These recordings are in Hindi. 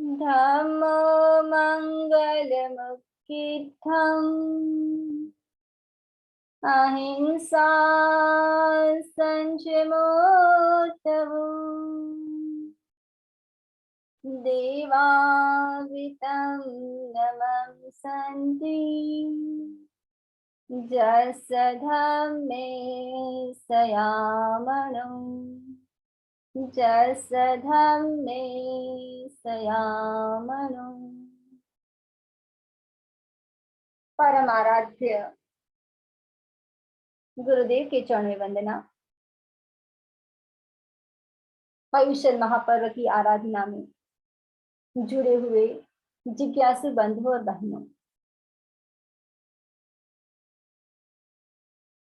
धम्मो मंगलमुत्थितम् अहिंसा संयमोत्तमो देवावितं नमस्सन्ति जसधम्मे सयामणो जसधम्मे सयामणो। परम आराध्य गुरुदेव के चरण में वंदना। आयुष्य महापर्व की आराधना में जुड़े हुए जिज्ञासु बंधुओं और बहनों,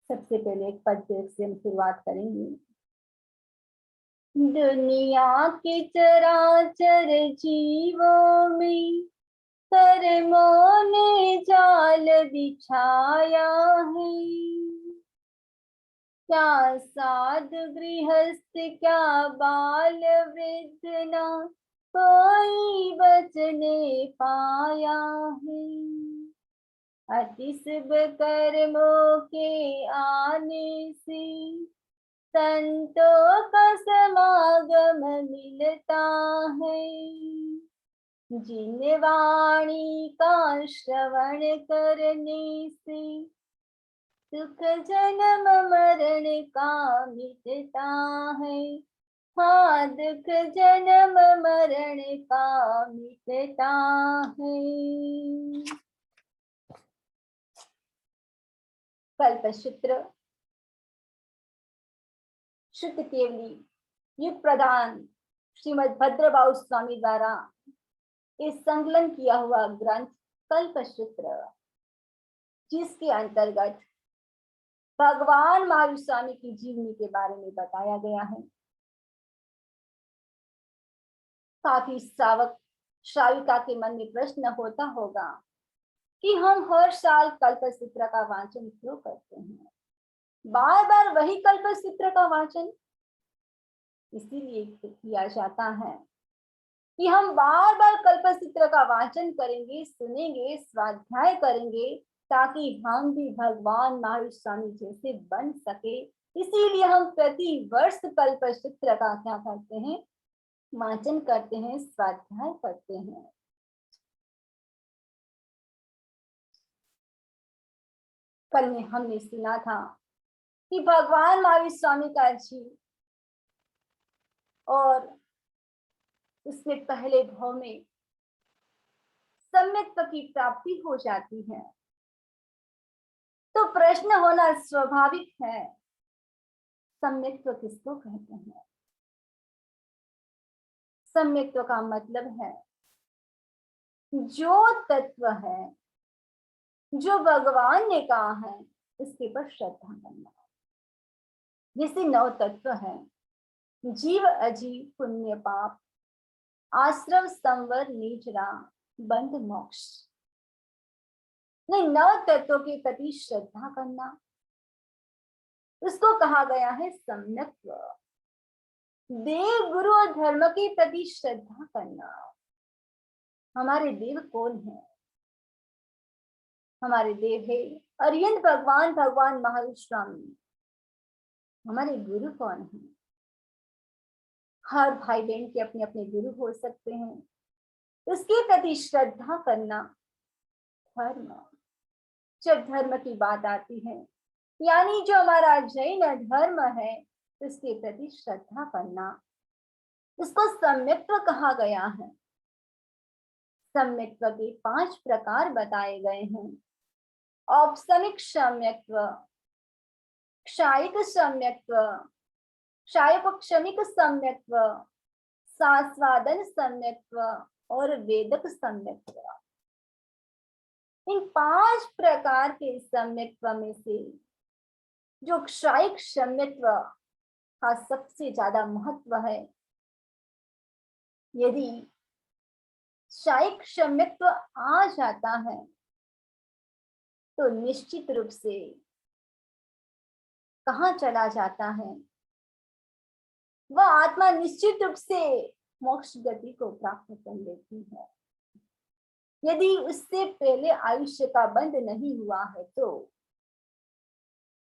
सबसे पहले एक पद से हम शुरुआत करेंगे। दुनिया के चराचर जीवों में कर्मों ने जाल बिछाया है। क्या साधु गृहस्थ क्या बाल वृद्ध ना कोई बचने पाया है। अति शुभ कर्मों के आने से संतों का समागम मिलता है। जिन वाणी का श्रवण करने से सुख जन्म मरण का मिटता है। हाँ, दुख जन्म मरण का मिटता है। कल्पसूत्र शुद्ध केवली युग प्रधान श्रीमद् भद्रबाहु स्वामी द्वारा इस संकलन किया हुआ ग्रंथ कल्पसूत्र, जिसके अंतर्गत भगवान महावीर स्वामी की जीवनी के बारे में बताया गया है। काफी श्रावक श्राविका के मन में प्रश्न होता होगा कि हम हर साल कल्पसूत्र का वाचन क्यों करते हैं, बार बार वही कल्पसूत्र का वाचन इसीलिए किया जाता है कि हम बार बार कल्पसूत्र का वाचन करेंगे, सुनेंगे, स्वाध्याय करेंगे, ताकि हम भी भगवान महावीर स्वामी जैसे बन सके। इसीलिए हम प्रति वर्ष कल्पसूत्र का क्या करते हैं, वाचन करते हैं, स्वाध्याय करते हैं। कल में हमने सुना था कि भगवान महावीर स्वामी का जीव और उसमें पहले भाव में सम्यक्त्व की प्राप्ति हो जाती है। तो प्रश्न होना स्वाभाविक है, सम्यक्त्व किसको कहते हैं? सम्यक्त्व का मतलब है जो तत्व है, जो भगवान ने कहा है, उसके पर श्रद्धा करना। जैसे 9 तत्व है, जीव अजीव पुण्य पाप आश्रव संवर निजरा बंध मोक्ष। 9 तत्वों के प्रति श्रद्धा करना, उसको कहा गया है सम्यक्त्व। देव गुरु और धर्म के प्रति श्रद्धा करना। हमारे देव कौन है? हमारे देव है अरिहंत भगवान, भगवान महावीर स्वामी। हमारे गुरु कौन है? हर भाई बहन के अपने अपने गुरु हो सकते हैं। उसके प्रति श्रद्धा करना धर्म। जब धर्म की बात आती है, यानी जो हमारा जैन धर्म है, उसके प्रति श्रद्धा करना, उसको सम्यक्त्व कहा गया है। सम्यक्त्व के 5 प्रकार बताए गए हैं। औपसमिक सम्यक्त्व, क्षायिक सम्यक्त्व, क्षायकोपशमिक सम्यक्त्व, सास्वादन सम्यक्त्व और वेदक सम्यक्त्व। इन 5 प्रकार के सम्यक्त्व में से जो क्षायिक सम्यक्त्व का सबसे ज्यादा महत्व है, यदि क्षायिक सम्यक्त्व आ जाता है तो निश्चित रूप से कहाँ चला जाता है? वह आत्मा निश्चित रूप से मोक्ष गति को प्राप्त कर लेती है। यदि उससे पहले आयुष्य का बंध नहीं हुआ है तो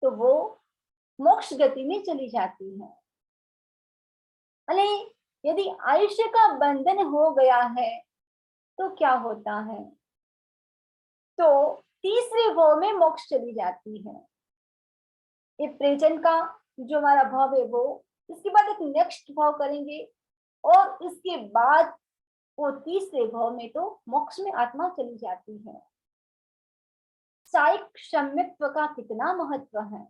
वो मोक्ष गति में चली जाती है। अरे यदि आयुष्य का बंधन हो गया है तो क्या होता है? तो तीसरे भाव में मोक्ष चली जाती है। ये प्रेजेंट का जो हमारा भाव है वो, इसके बाद एक नेक्स्ट भाव करेंगे और उसके बाद वो तीसरे भाव में तो मोक्ष में आत्मा चली जाती है। साइक सम्यक्त्व का कितना महत्व है।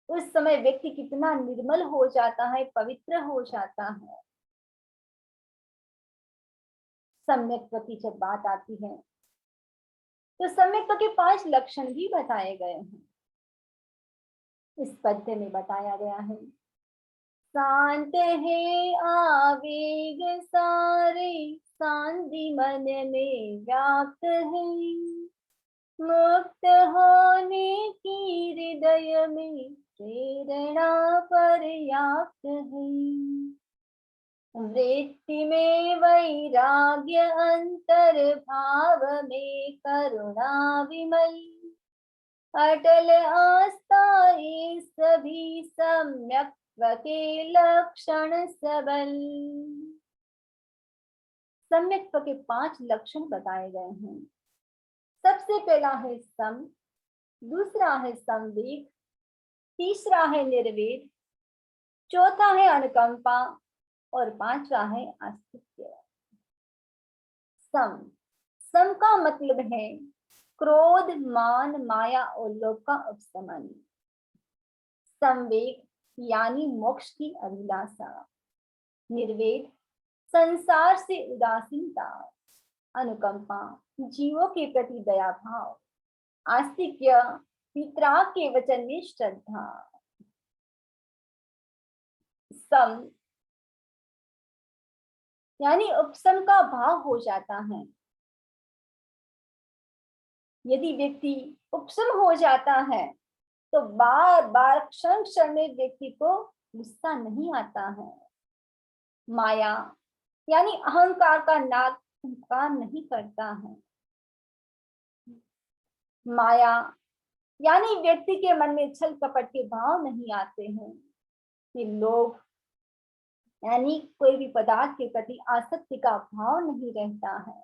उस समय व्यक्ति कितना निर्मल हो जाता है, पवित्र हो जाता है। सम्यक्त्व की जब बात आती है तो सम्यक्त्व के 5 लक्षण भी बताए गए हैं। इस पद्य में बताया गया है, शांत है आवेग सारे, शांति मन में व्याप्त है, मुक्त होने की हृदय में प्रेरणा पर्याप्त है, वृत्ति में वैराग्य अंतर भाव में करुणा विमल, अटल आस्था ये सभी सम्यक्त्व के लक्षण सबल। सम्यक्त्व के 5 लक्षण बताए गए हैं। सबसे पहला है सम, दूसरा है संवेग, तीसरा है निर्वेद, चौथा है अनुकंपा और 5वां है आस्तिक्य। सम का मतलब है क्रोध, मान, माया और लोभ का उपशमन। संवेग यानी मोक्ष की अभिलाषा। निर्वेद संसार से उदासीनता। अनुकंपा जीवों के प्रति दया भाव। आस्तिक्य पितराग के वचन में श्रद्धा। सम यानी उपशम का भाव हो जाता है। यदि व्यक्ति उपशम हो जाता है तो बार बार क्षण क्षण में व्यक्ति को गुस्सा नहीं आता है। माया यानी अहंकार का नाग अहंकार नहीं करता है। माया यानी व्यक्ति के मन में छल कपट के भाव नहीं आते हैं। कि लोग यानी कोई भी पदार्थ के प्रति आसक्ति का भाव नहीं रहता है।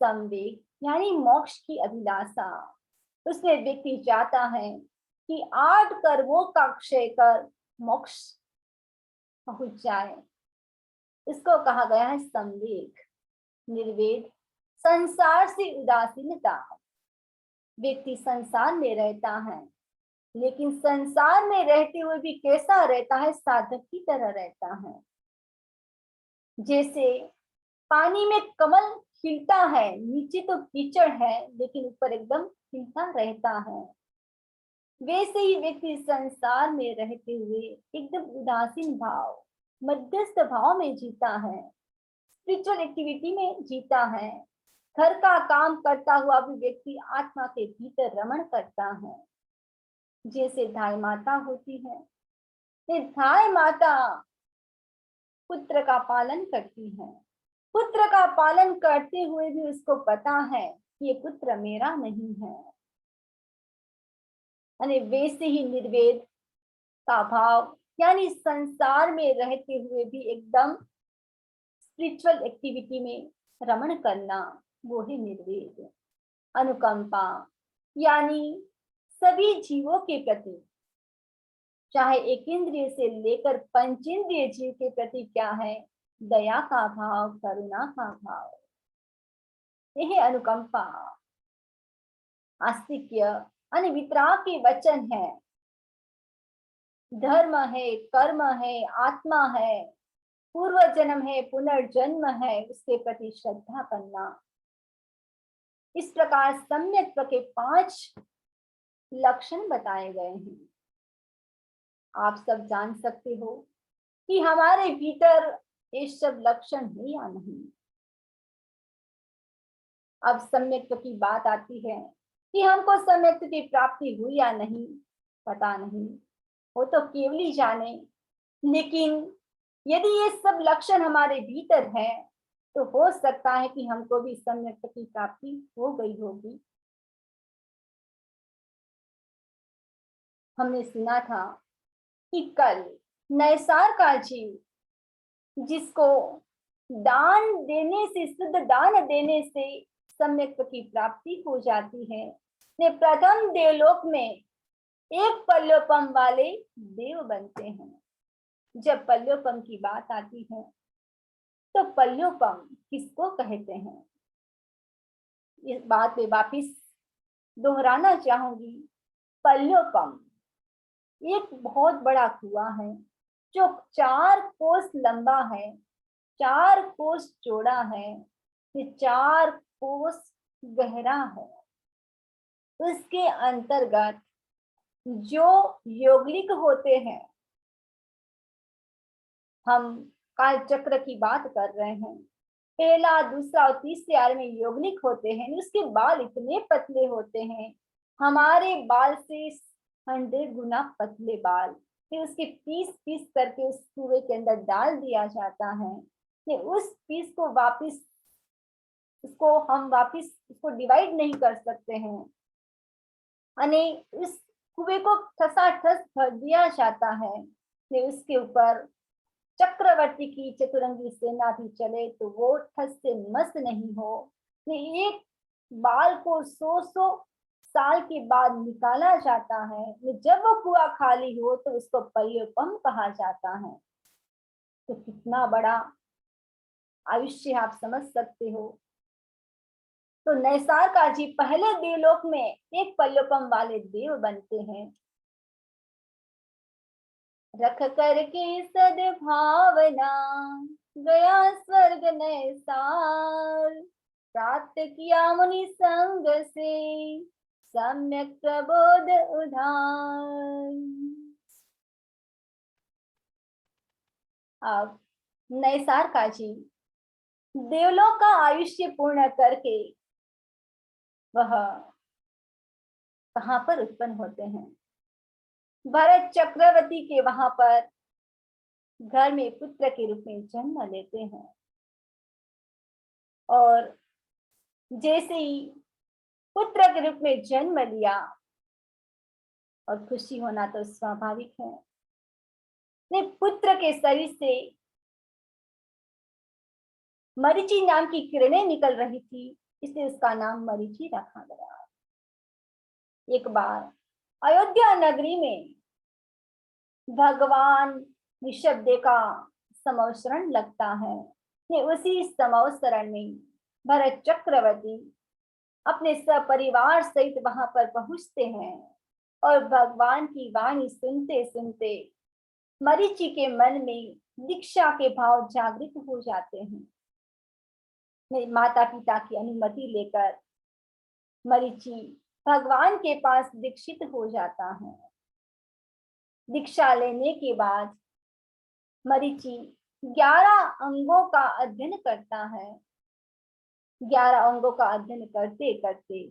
संवेग यानी मोक्ष की अभिलाषा। उसमें व्यक्ति चाहता है कि 8 कर्मों का क्षय कर मोक्ष पहुंच जाए, इसको कहा गया है संवेग। निर्वेद संसार से उदासीनता। व्यक्ति संसार में रहता है लेकिन संसार में रहते हुए भी कैसा रहता है? साधक की तरह रहता है। जैसे पानी में कमल खिलता है, नीचे तो कीचड़ है लेकिन ऊपर एकदम खिलता रहता है, वैसे ही व्यक्ति संसार में रहते हुए एकदम उदासीन भाव, मध्यस्थ भाव में जीता है, स्पिरिचुअल एक्टिविटी में जीता है। घर का काम करता हुआ भी व्यक्ति आत्मा के भीतर रमण करता है। जैसे धाय माता होती है, धाय माता पुत्र का पालन करती है। पुत्र का पालन करते हुए भी उसको पता है कि ये पुत्र मेरा नहीं है। यानी वैसे ही निर्वेद का भाव यानी संसार में रहते हुए भी एकदम स्पिरिचुअल एक्टिविटी में रमण करना, वो है निर्वेद। अनुकंपा यानी सभी जीवों के प्रति, चाहे एक इंद्रिय से लेकर पंचेंद्रिय जीव के प्रति क्या है? दया का भाव, करुणा का भाव, यह है अनुकंपा। आस्तिक्य यानी वितराग के वचन है, धर्म है, कर्म है, आत्मा है, पूर्व जन्म है, पुनर्जन्म है, उसके प्रति श्रद्धा करना। इस प्रकार सम्यक्त्व के 5 लक्षण बताए गए हैं। आप सब जान सकते हो कि हमारे भीतर ये सब लक्षण है या नहीं। अब सम्यक्त्व की बात आती है कि हमको सम्यक्त्व की प्राप्ति हुई या नहीं, पता नहीं, वो तो केवल ही जाने। लेकिन यदि ये सब लक्षण हमारे भीतर है तो हो सकता है कि हमको भी सम्यक की प्राप्ति हो गई होगी। हमने सुना था कि कल नैसार का जीव, जिसको दान देने से, शुद्ध दान देने से सम्यक की प्राप्ति हो जाती है, ने प्रथम देवलोक में एक पल्योपम वाले देव बनते हैं। जब पल्योपम की बात आती है तो पल्योपम किसको कहते हैं, इस बात पे वापिस दोहराना चाहूंगी। पल्योपम एक बहुत बड़ा कुआं है जो 4 कोस लंबा है, 4 कोस चौड़ा है, ये 4 कोस गहरा है। उसके अंतर्गत जो यौगिक होते हैं, हम काल चक्र की बात कर रहे हैं, पहला, दूसरा और तीसरे आर में यौगिक होते हैं। उसके बाल इतने पतले होते हैं, हमारे बाल से 100 गुना पतले बाल। फिर उसके पीस पीस करके उस कुएं के अंदर डाल दिया जाता है। फिर उस पीस को वापिस, उसको हम वापिस उसको डिवाइड नहीं कर सकते हैं, यानी उस कुएं को ठसाठस भर दिया जाता है। फिर उसके ऊपर चक्रवर्ती की चतुरंगी सेना भी चले तो वो ठस से मस नहीं हो। एक बाल को 100 साल के बाद निकाला जाता है। जब वो कुआं खाली हो तो उसको पल्योपम कहा जाता है। तो कितना बड़ा आयुष्य आप समझ सकते हो। तो नैसार का जी पहले देवलोक में एक पल्योपम वाले देव बनते हैं। रख करके सद्भावना गया स्वर्ग नैसार, प्राप्त किया मुनि संग से सम्यक प्रबोध उधार। अब नैसार का जी देवलोक का आयुष्य पूर्ण करके वह कहां पर उत्पन्न होते हैं? भरत चक्रवर्ती के वहां पर घर में पुत्र के रूप में जन्म लेते हैं। और जैसे ही पुत्र के रूप में जन्म लिया, और खुशी होना तो स्वाभाविक है, ने पुत्र के शरीर से मरीचि नाम की किरणें निकल रही थी, इसलिए उसका नाम मरीचि रखा गया। एक बार अयोध्या नगरी में भगवान ऋषभदेव का समवसरण लगता है। उसी समवसरण में भरत चक्रवर्ती अपने सपरिवार सहित वहां पर पहुंचते हैं और भगवान की वाणी सुनते सुनते मरीचि के मन में दीक्षा के भाव जागृत हो जाते हैं। माता पिता की अनुमति लेकर मरीचि भगवान के पास दीक्षित हो जाता है। दीक्षा लेने के बाद मरीचि 11 अंगों का अध्ययन करता है। 11 अंगों का अध्ययन करते करते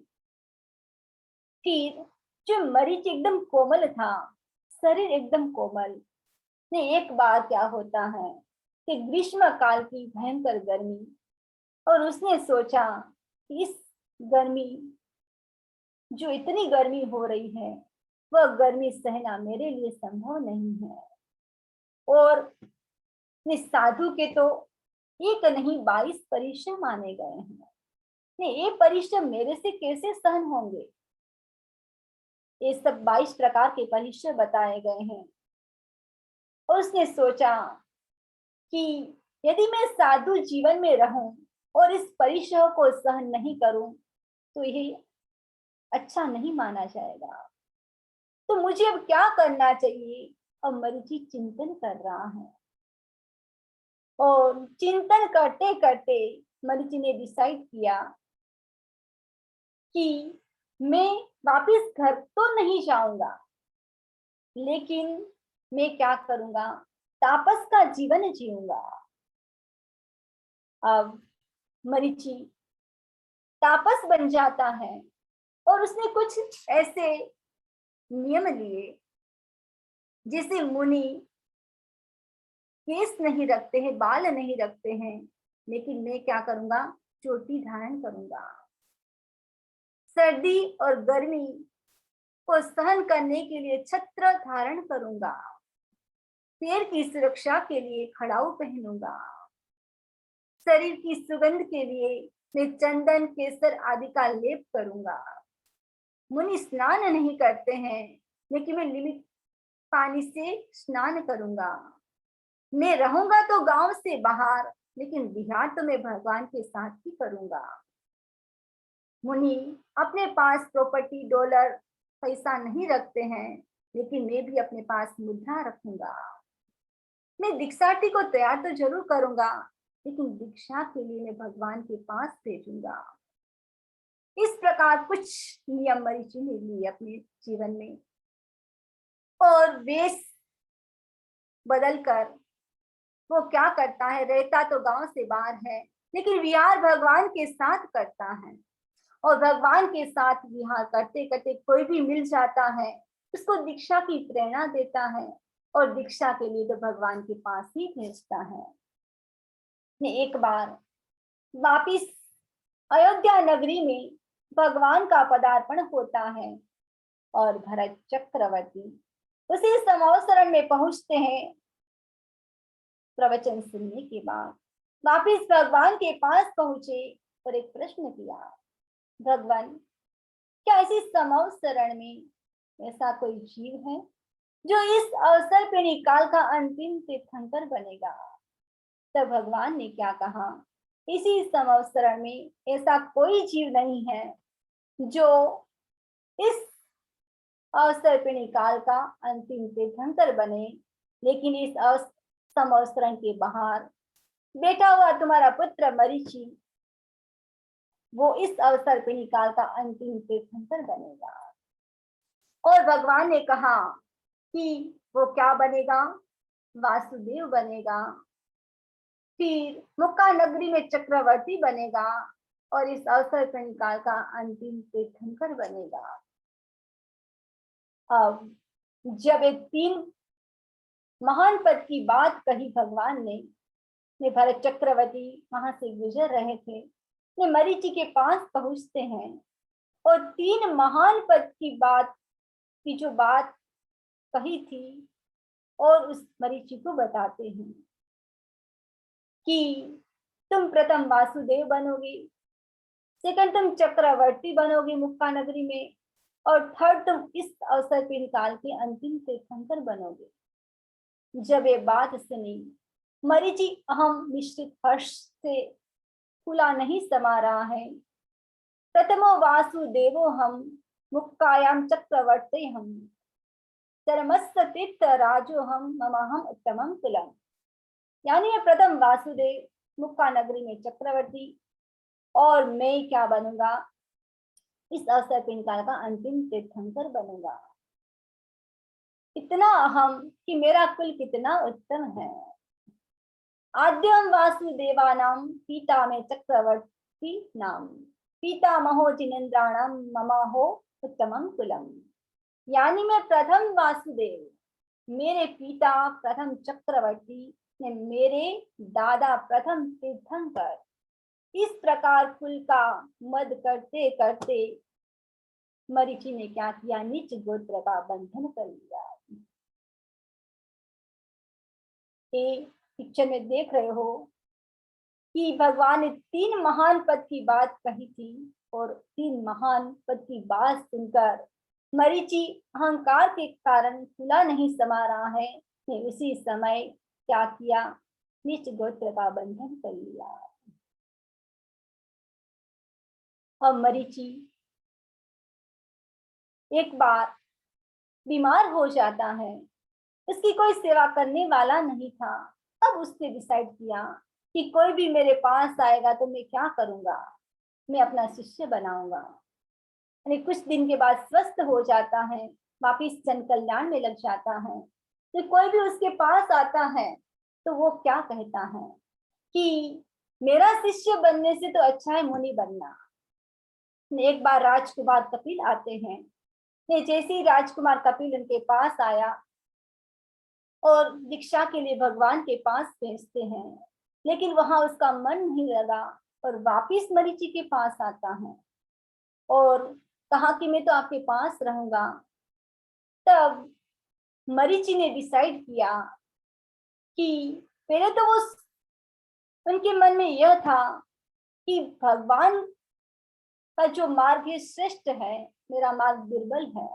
फिर जो मरीचि एकदम कोमल था, शरीर एकदम कोमल, ने एक बार क्या होता है कि ग्रीष्म काल की भयंकर गर्मी, और उसने सोचा कि इस गर्मी, जो इतनी गर्मी हो रही है, वह गर्मी सहना मेरे लिए संभव नहीं है। और साधु के तो एक नहीं 22 परिश्रम माने गए हैं, ये परिश्रम मेरे से कैसे सहन होंगे? ये सब 22 प्रकार के परिश्रम बताए गए हैं। और उसने सोचा कि यदि मैं साधु जीवन में रहूं और इस परिश्रम को सहन नहीं करूं तो यह अच्छा नहीं माना जाएगा। तो मुझे अब क्या करना चाहिए? अब मरीचि चिंतन कर रहा है, और चिंतन करते करते मरीचि ने डिसाइड किया कि मैं वापस घर तो नहीं जाऊंगा, लेकिन मैं क्या करूंगा, तापस का जीवन जीऊंगा। अब मरीचि तापस बन जाता है और उसने कुछ ऐसे नियम लिए, जैसे मुनि केस नहीं रखते हैं, बाल नहीं रखते हैं, लेकिन मैं क्या करूंगा, चोटी धारण करूंगा। सर्दी और गर्मी को सहन करने के लिए छत्र धारण करूंगा। पैर की सुरक्षा के लिए खड़ाऊ पहनूंगा। शरीर की सुगंध के लिए मैं चंदन, केसर आदि का लेप करूंगा। मुनि स्नान नहीं करते हैं, लेकिन मैं लिमिट पानी से स्नान करूंगा। मैं रहूंगा तो गांव से बाहर, लेकिन विहार तो मैं भगवान के साथ ही करूंगा। मुनि अपने पास प्रॉपर्टी, डॉलर, पैसा नहीं रखते हैं, लेकिन मैं भी अपने पास मुद्रा रखूंगा। मैं दीक्षार्थी को तैयार तो जरूर करूंगा, लेकिन दीक्षा के लिए मैं भगवान के पास भेजूंगा। इस प्रकार कुछ नियम मरीचि ने लिए अपने जीवन में, और वेश बदलकर वो क्या करता है, रहता तो गांव से बाहर है, लेकिन विहार भगवान के साथ करता है। और भगवान के साथ विहार करते करते कोई भी मिल जाता है, उसको दीक्षा की प्रेरणा देता है, और दीक्षा के लिए तो भगवान के पास ही भेजता है। एक बार वापिस अयोध्या नगरी में भगवान का पदार्पण होता है, और भरत चक्रवर्ती उसी समावसरण में पहुंचते हैं। प्रवचन सुनने के बाद वापिस भगवान के पास पहुंचे और एक प्रश्न किया, भगवान, क्या इसी समावसरण में ऐसा कोई जीव है जो इस अवसर पे निकाल का अंतिम तीर्थंकर बनेगा? तब भगवान ने क्या कहा, इसी समावसरण में ऐसा कोई जीव नहीं है जो इस अवसर पे निकाल का अंतिम तीर्थंकर बने, लेकिन इस समावसरण के बाहर बैठा हुआ तुम्हारा पुत्र मरीचि, वो इस अवसर पे निकाल का अंतिम तीर्थंकर बनेगा। और भगवान ने कहा कि वो क्या बनेगा, वासुदेव बनेगा, फिर मुक्का नगरी में चक्रवर्ती बनेगा, और इस अवसर पर निकाल का अंतिम तीर्थंकर बनेगा। अब जब ये तीन महान पद की बात कही भगवान ने भरत चक्रवर्ती वहां से गुजर रहे थे, ने मरीचि के पास पहुंचते हैं, और तीन महान पद की बात की जो बात कही थी, और उस मरीचि को बताते हैं कि तुम प्रथम वासुदेव बनोगे, सेकंड तुम चक्रवर्ती बनोगे मुक्का नगरी में, और थर्ड तुम इस अवसर पे निकाल के अंतिम तीर्थंकर बनोगे। जब ये बात सुनी, मरीचि अहम मिश्रित हर्ष से फूला नहीं समा रहा है। प्रथमो वासुदेवो हम, मुक्कायाम चक्रवर्ती हम, चरमस्त तीर्थ राजो हम, ममाहम उत्तमम कुलम। यानी ये प्रथम वासुदेव, मुक्का नगरी में चक्रवर्ती, और मैं क्या बनूंगा, इस अवसर पे निकाल का अंतिम तीर्थंकर बनूंगा। इतना अहम कि मेरा कुल कितना उत्तम है। आद्यम वासुदेवानाम पिता में चक्रवर्ती नाम, पितामहो जिनेन्द्राणाम ममाहो उत्तमम कुलम। यानी मैं प्रथम वासुदेव, मेरे पिता प्रथम चक्रवर्ती ने मेरे दादा प्रथम तीर्थंकर, इस प्रकार कुल का मद करते करते मरीचि ने क्या किया, नीच गोत्र का बंधन कर लिया। पिक्चर में देख रहे हो कि भगवान ने तीन महान पद की बात कही थी, और तीन महान पद की बात सुनकर मरीचि अहंकार के कारण खुला नहीं समा रहा है, ने उसी समय क्या किया, नीच गोत्र का बंधन कर लिया। और मरीचि एक बार बीमार हो जाता है, उसकी कोई सेवा करने वाला नहीं था। अब उसने डिसाइड किया कि कोई भी मेरे पास आएगा तो मैं क्या करूंगा, मैं अपना शिष्य बनाऊंगा। यानी कुछ दिन के बाद स्वस्थ हो जाता है, वापिस जन कल्याण में लग जाता है। तो कोई भी उसके पास आता है तो वो क्या कहता है कि मेरा शिष्य बनने से तो अच्छा है मुनि बनना। एक बार राजकुमार कपिल आते हैं, जैसे ही राजकुमार कपिल उनके पास आया और दीक्षा के लिए भगवान के पास भेजते हैं, लेकिन वहां उसका मन नहीं लगा और वापिस मरीचि के पास आता है और कहा कि मैं तो आपके पास रहूंगा। तब मरीचि ने डिसाइड किया कि पहले तो वो उनके मन में यह था कि भगवान का जो मार्ग है श्रेष्ठ है, मेरा मार्ग दुर्बल है।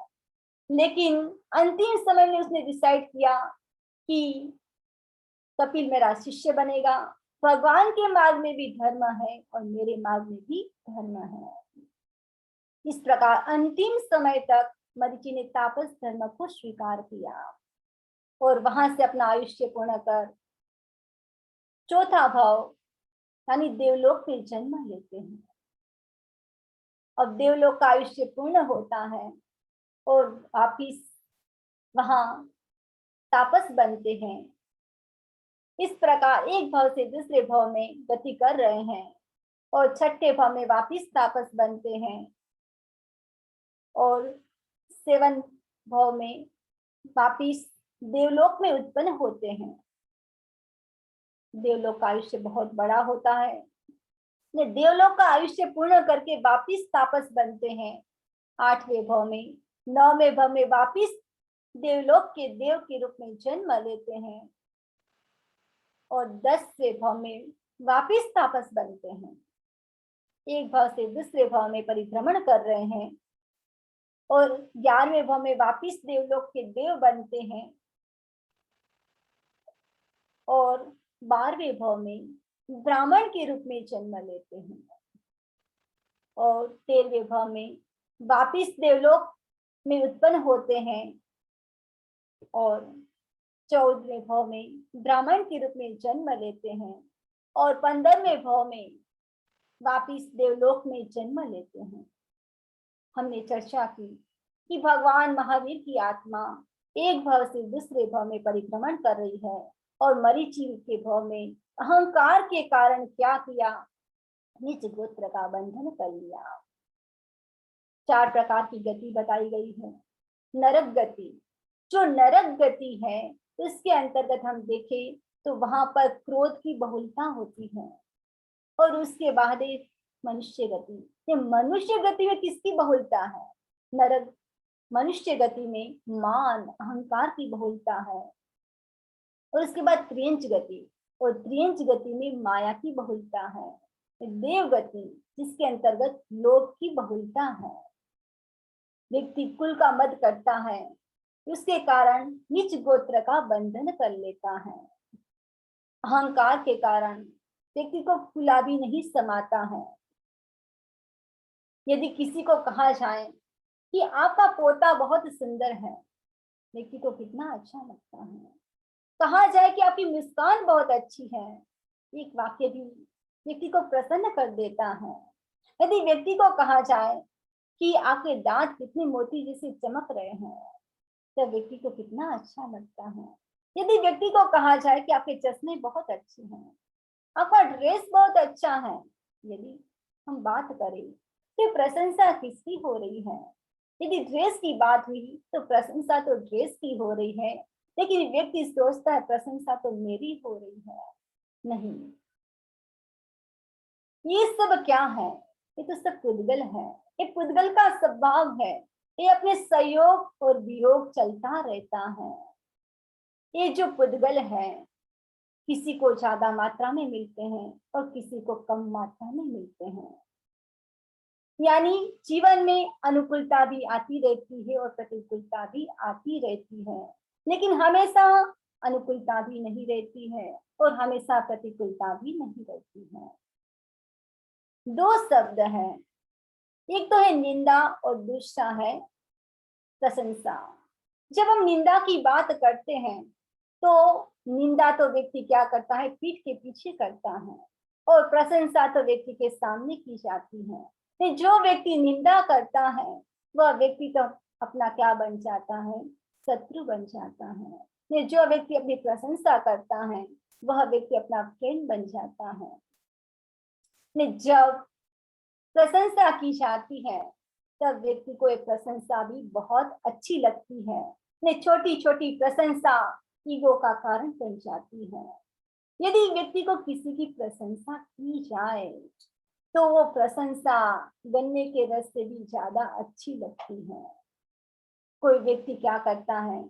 लेकिन अंतिम समय में उसने डिसाइड किया कि कपिल मेरा शिष्य बनेगा। भगवान के मार्ग में भी धर्म है और मेरे मार्ग में भी धर्म है। इस प्रकार अंतिम समय तक मरीचि ने तापस धर्म को स्वीकार किया और वहां से अपना आयुष्य पूर्ण कर चौथा भाव यानी देवलोक में जन्म लेते हैं। अब देवलोक का आयुष्य पूर्ण होता है और वापिस वहां तापस बनते हैं। इस प्रकार एक भाव से दूसरे भाव में गति कर रहे हैं और छठे भाव में वापिस तापस बनते हैं और 7 भाव में वापिस देवलोक में उत्पन्न होते हैं। देवलोक का आयुष्य बहुत बड़ा होता है। देवलोक का आयुष्य पूर्ण करके वापिस तापस बनते हैं 8वें भाव में। 9वें भाव में वापिस देवलोक के देव के रूप में जन्म लेते हैं और 10वें भाव में वापिस तापस बनते हैं। एक भाव से दूसरे भाव में परिभ्रमण कर रहे हैं और 11वें भाव में वापिस देवलोक के देव बनते हैं और 12वें भाव में ब्राह्मण के रूप में जन्म लेते हैं और 13वें भाव में वापिस देवलोक में उत्पन्न होते हैं और 14वें भाव में ब्राह्मण के रूप में जन्म लेते हैं और 15वें भाव में वापिस देवलोक में जन्म लेते हैं। हमने चर्चा की कि भगवान महावीर की आत्मा एक भाव से दूसरे भाव में परिभ्रमण कर रही है और मरीचि के भाव में अहंकार के कारण क्या किया, निज गोत्र का बंधन कर लिया। 4 प्रकार की गति बताई गई है। नरक गति, जो नरक गति है इसके अंतर्गत हम देखें तो वहां पर क्रोध की बहुलता होती है और उसके बाद एक मनुष्य गति। ये मनुष्य गति में किसकी बहुलता है? नरक मनुष्य गति में मान अहंकार की बहुलता है और उसके बाद त्रियंच गति और त्रियंच गति में माया की बहुलता है। देव गति जिसके अंतर्गत लोभ की बहुलता है। व्यक्ति कुल का मद करता है, उसके कारण नीच गोत्र का बंधन कर लेता है। अहंकार के कारण व्यक्ति को खुला भी नहीं समाता है। यदि किसी को कहा जाए कि आपका पोता बहुत सुंदर है, व्यक्ति को कितना अच्छा लगता है। कहा जाए कि आपकी मुस्कान बहुत अच्छी है, एक वाक्य भी व्यक्ति को प्रसन्न कर देता है। यदि व्यक्ति को कहा जाए कि आपके दांत कितने मोती जैसे चमक रहे हैं, तो व्यक्ति को कितना अच्छा लगता है। यदि व्यक्ति को कहा जाए कि आपके चश्मे बहुत अच्छे हैं, आपका ड्रेस बहुत अच्छा है, यदि हम बात करें तो प्रशंसा किसकी हो रही है? यदि ड्रेस की बात हुई तो प्रशंसा तो ड्रेस की हो रही है, लेकिन व्यक्ति सोचता है प्रशंसा तो मेरी हो रही है। नहीं, ये सब क्या है? ये तो सब पुद्गल है। ये पुद्गल का स्वभाव है। ये अपने संयोग और वियोग चलता रहता है। ये जो पुद्गल है किसी को ज्यादा मात्रा में मिलते हैं और किसी को कम मात्रा में मिलते हैं। यानी जीवन में अनुकूलता भी आती रहती है और प्रतिकूलता भी आती रहती है, लेकिन हमेशा अनुकूलता भी नहीं रहती है और हमेशा प्रतिकूलता भी नहीं रहती है। 2 शब्द हैं, एक तो है निंदा और दूसरा है प्रशंसा। जब हम निंदा की बात करते हैं तो निंदा तो व्यक्ति क्या करता है, पीठ के पीछे करता है और प्रशंसा तो व्यक्ति के सामने की जाती है। तो जो व्यक्ति निंदा करता है वह व्यक्ति तो अपना क्या बन जाता है, शत्रु बन जाता है। जो व्यक्ति अपनी प्रशंसा करता है वह व्यक्ति अपना फ्रेंड बन जाता है। जब प्रशंसा की जाती है तब व्यक्ति को एक प्रशंसा भी बहुत अच्छी लगती है। छोटी छोटी प्रशंसा ईगो का कारण बन जाती है। यदि व्यक्ति को किसी की प्रशंसा की जाए तो वो प्रशंसा गन्ने के रस से भी ज्यादा अच्छी लगती है। कोई व्यक्ति क्या करता है,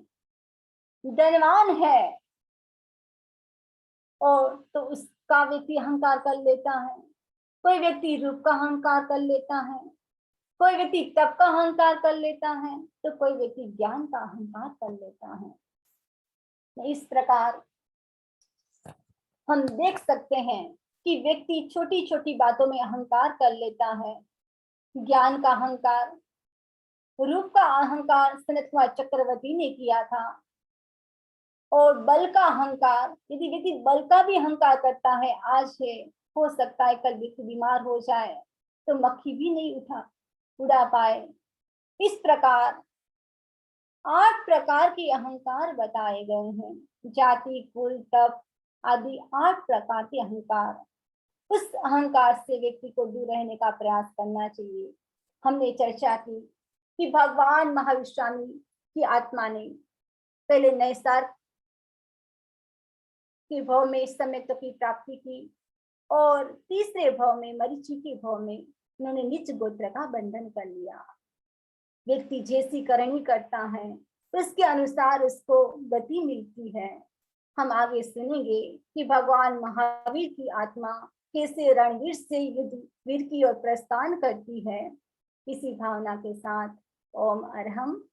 धनवान है और तो उसका व्यक्ति अहंकार कर लेता है, कोई व्यक्ति रूप का अहंकार कर लेता है, कोई व्यक्ति तप का अहंकार कर लेता है, तो कोई व्यक्ति ज्ञान का अहंकार कर लेता है। इस प्रकार हम देख सकते हैं कि व्यक्ति छोटी छोटी बातों में अहंकार कर लेता है। ज्ञान का अहंकार, रूप का अहंकार सनत कुमार चक्रवर्ती ने किया था। और बल का अहंकार, यदि व्यक्ति बल का भी अहंकार करता है, आज है, हो सकता है कल व्यक्ति बीमार हो जाए तो मक्खी भी नहीं उड़ा पाए। इस प्रकार 8 प्रकार के अहंकार बताए गए हैं। जाति, कुल, तप आदि 8 प्रकार के अहंकार। उस अहंकार से व्यक्ति को दूर रहने का प्रयास करना चाहिए। हमने चर्चा की कि भगवान महावीर स्वामी की आत्मा ने पहले नैसर्गिक के भव में सम्यक्त्व की प्राप्ति की और तीसरे भव में मरीचि के भव में उन्होंने नीच गोत्र का बंधन कर लिया। व्यक्ति जैसी करनी करता है उसके अनुसार उसको गति मिलती है। हम आगे सुनेंगे कि भगवान महावीर की आत्मा कैसे रणवीर से युद्ध वीर की ओर प्रस्थान करती है। इसी भावना के साथ ओम अरहम